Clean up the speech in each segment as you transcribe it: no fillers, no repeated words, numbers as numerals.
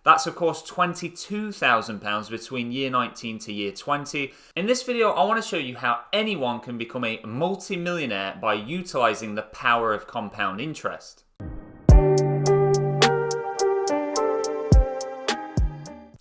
That's of course £22,000 between year 19 to year 20. In this video, I want to show you how anyone can become a multi-millionaire by utilizing the power of compound interest.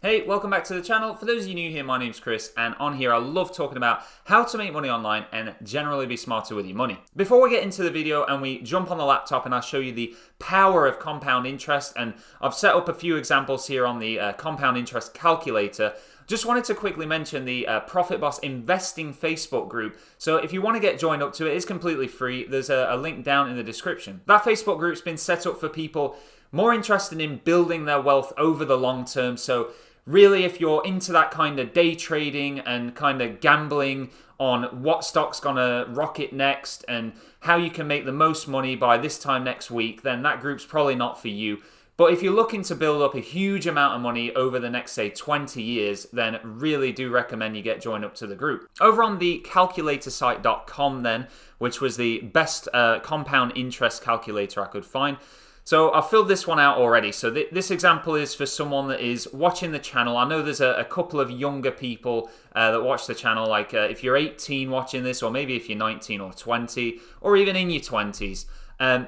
Hey, welcome back to the channel. For those of you new here, my name's Chris, and on here I love talking about how to make money online and generally be smarter with your money. Before we get into the video and we jump on the laptop and I'll show you the power of compound interest, and I've set up a few examples here on the compound interest calculator. Just wanted to quickly mention the Profit Boss Investing Facebook group. So if you want to get joined up to it, it's completely free. There's a link down in the description. That Facebook group's been set up for people more interested in building their wealth over the long term. So really, if you're into that kind of day trading and kind of gambling on what stock's gonna rocket next and how you can make the most money by this time next week, then that group's probably not for you. But if you're looking to build up a huge amount of money over the next, say, 20 years, then really do recommend you get joined up to the group. Over on the calculatorsite.com then, which was the best compound interest calculator I could find. So I've filled this one out already. So this example is for someone that is watching the channel. I know there's a couple of younger people that watch the channel, like if you're 18 watching this, or maybe if you're 19 or 20, or even in your 20s.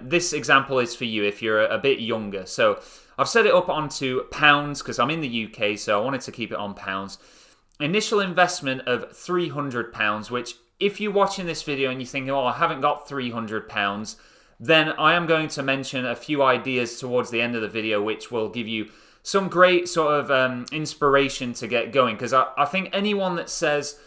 This example is for you if you're a bit younger. So I've set it up onto pounds because I'm in the UK, so I wanted to keep it on pounds. Initial investment of £300, which if you're watching this video and you're thinking, oh, I haven't got £300, then I am going to mention a few ideas towards the end of the video which will give you some great sort of inspiration to get going. Because I think anyone that says,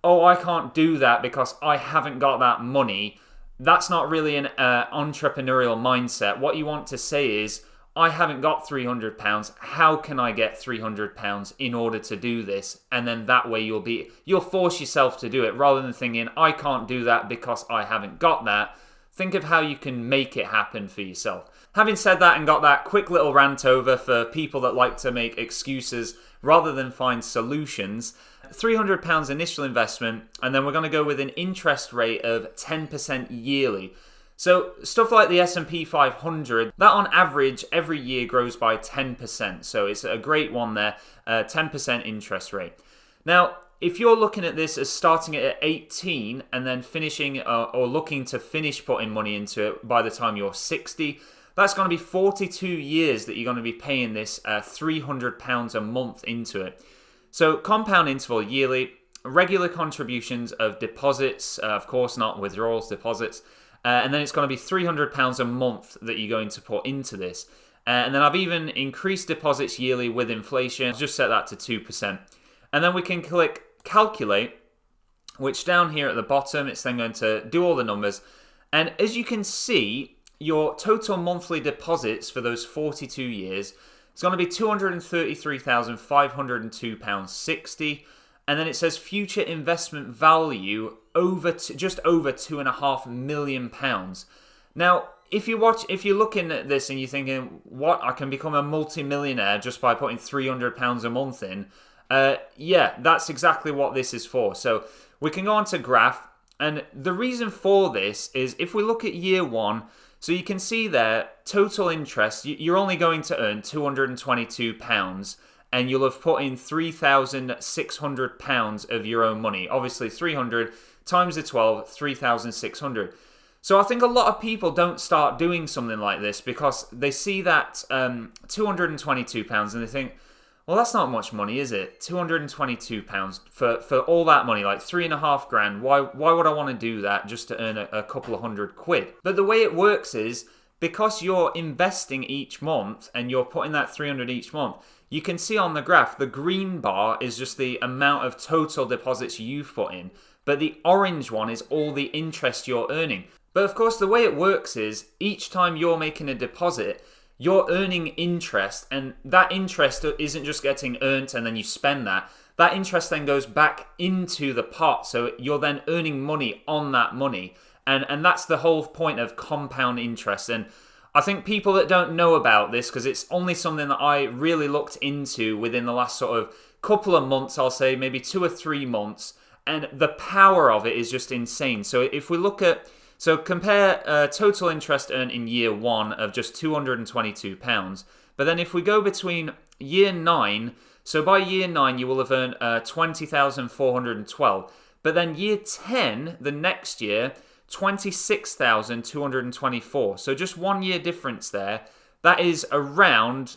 oh, I can't do that because I haven't got that money, that's not really an entrepreneurial mindset. What you want to say is, I haven't got £300. How can I get £300 in order to do this? And then that way you'll force yourself to do it rather than thinking, I can't do that because I haven't got that. Think of how you can make it happen for yourself. Having said that and got that quick little rant over for people that like to make excuses rather than find solutions, £300 initial investment, and then we're going to go with an interest rate of 10% yearly. So stuff like the S&P 500, that on average every year grows by 10%. So it's a great one there, 10% interest rate. Now, if you're looking at this as starting at 18 and then finishing or looking to finish putting money into it by the time you're 60, that's going to be 42 years that you're going to be paying this £300 a month into it. So compound interval yearly, regular contributions of deposits, of course not withdrawals, deposits, and then it's going to be £300 a month that you're going to put into this. And then I've even increased deposits yearly with inflation, just set that to 2%. And then we can click calculate, which down here at the bottom, it's then going to do all the numbers. And as you can see, your total monthly deposits for those 42 years is going to be £233,502.60. And then it says future investment value just over £2.5 million. Now, if you're looking at this and you're thinking, what, I can become a multi-millionaire just by putting £300 a month in, yeah, that's exactly what this is for. So we can go on to graph, and the reason for this is if we look at year one, so you can see there, total interest, you're only going to earn £222, and you'll have put in £3,600 of your own money. Obviously 300 times the 12, 3,600. So I think a lot of people don't start doing something like this because they see that £222 and they think, well, that's not much money, is it? £222 for all that money, like £3.5 grand. Why would I want to do that just to earn a couple of £100? But the way it works is because you're investing each month and you're putting that £300 each month, you can see on the graph, the green bar is just the amount of total deposits you've put in, but the orange one is all the interest you're earning. But of course, the way it works is each time you're making a deposit, you're earning interest, and that interest isn't just getting earned and then you spend that. That interest then goes back into the pot, so you're then earning money on that money. And that's the whole point of compound interest. And I think people that don't know about this, because it's only something that I really looked into within the last sort of couple of months, I'll say maybe 2 or 3 months, and the power of it is just insane. So if we look at, so compare total interest earned in year one of just £222, but then if we go between year 9, so by year 9 you will have earned 20,412. But then year 10, the next year, 26,224. So just 1 year difference there. That is around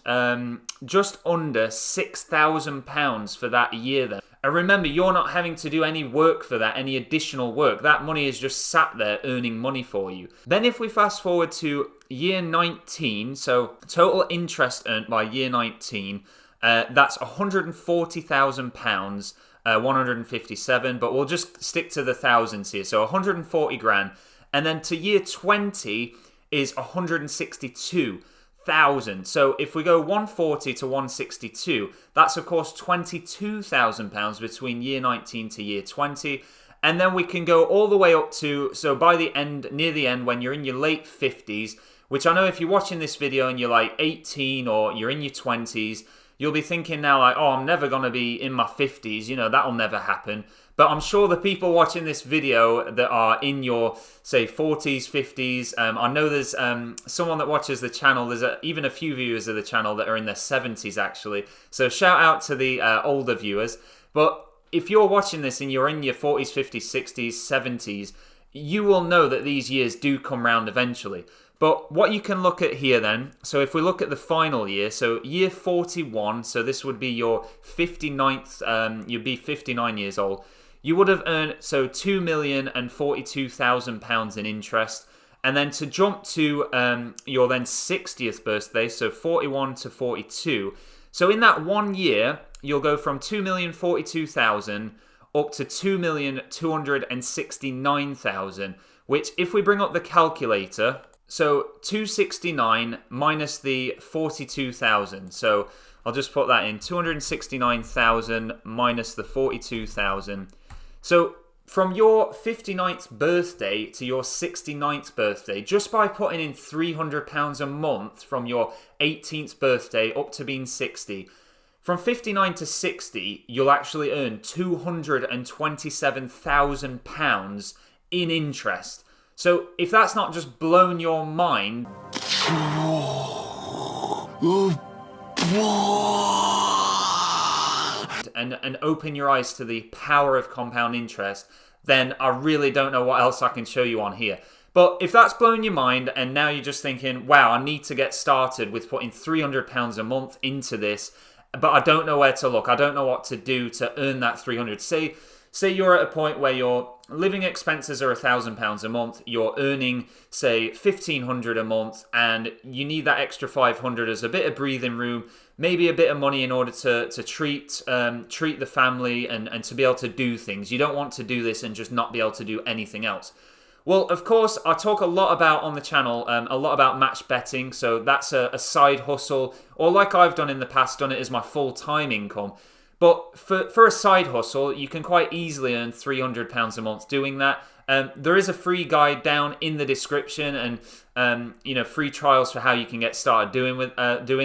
just under £6,000 for that year then. And remember, you're not having to do any work for that, any additional work. That money is just sat there earning money for you. Then if we fast forward to year 19, so total interest earned by year 19, that's £140,000, 157, but we'll just stick to the thousands here. So 140 grand. And then to year 20 is 162,000. So if we go 140 to 162, that's of course £22,000 between year 19 to year 20. And then we can go all the way up to, so by the end, near the end, when you're in your late 50s, which I know if you're watching this video and you're like 18 or you're in your 20s, you'll be thinking now like, oh, I'm never going to be in my 50s, you know, that'll never happen. But I'm sure the people watching this video that are in your, say, 40s, 50s, I know there's someone that watches the channel, there's even a few viewers of the channel that are in their 70s actually. So shout out to the older viewers. But if you're watching this and you're in your 40s, 50s, 60s, 70s, you will know that these years do come round eventually. But what you can look at here then, so if we look at the final year, so year 41, so this would be your 59th, you'd be 59 years old, you would have earned, so £2,042,000 in interest. And then to jump to your then 60th birthday, so 41 to 42. So in that 1 year, you'll go from 2,042,000 up to 2,269,000, which if we bring up the calculator, so 269 minus the 42,000. So I'll just put that in, 269,000 minus the 42,000. So from your 59th birthday to your 69th birthday, just by putting in £300 a month from your 18th birthday up to being 60, from 59 to 60, you'll actually earn £227,000 in interest. So if that's not just blown your mind and open your eyes to the power of compound interest, then I really don't know what else I can show you on here. But if that's blown your mind and now you're just thinking, wow, I need to get started with putting £300 a month into this, but I don't know where to look, I don't know what to do to earn that 300. Say you're at a point where your living expenses are £1,000 a month, you're earning, say, £1,500 a month, and you need that extra 500 as a bit of breathing room, maybe a bit of money in order to treat the family and to be able to do things. You don't want to do this and just not be able to do anything else. Well, of course, I talk a lot about on the channel, a lot about match betting, so that's a side hustle, or like I've done in the past, done it as my full-time income. But for a side hustle, you can quite easily earn £300 a month doing that. There is a free guide down in the description and free trials for how you can get started doing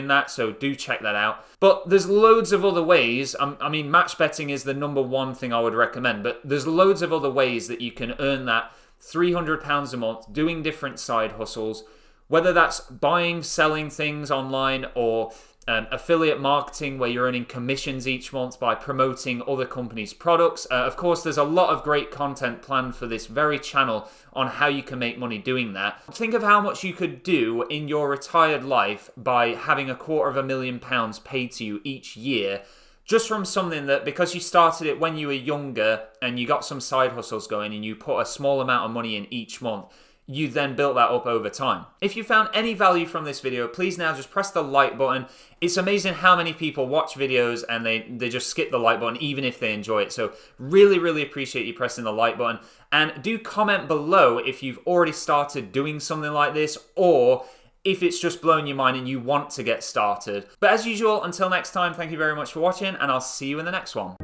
that. So do check that out. But there's loads of other ways. I mean, match betting is the #1 thing I would recommend. But there's loads of other ways that you can earn that £300 a month doing different side hustles. Whether that's buying, selling things online, or affiliate marketing where you're earning commissions each month by promoting other companies' products. Of course, there's a lot of great content planned for this very channel on how you can make money doing that. Think of how much you could do in your retired life by having £250,000 paid to you each year, just from something that, because you started it when you were younger and you got some side hustles going and you put a small amount of money in each month, you then built that up over time. If you found any value from this video, please now just press the like button. It's amazing how many people watch videos and they just skip the like button even if they enjoy it. So really, really appreciate you pressing the like button. And do comment below if you've already started doing something like this, or if it's just blown your mind and you want to get started. But as usual, until next time, thank you very much for watching, and I'll see you in the next one.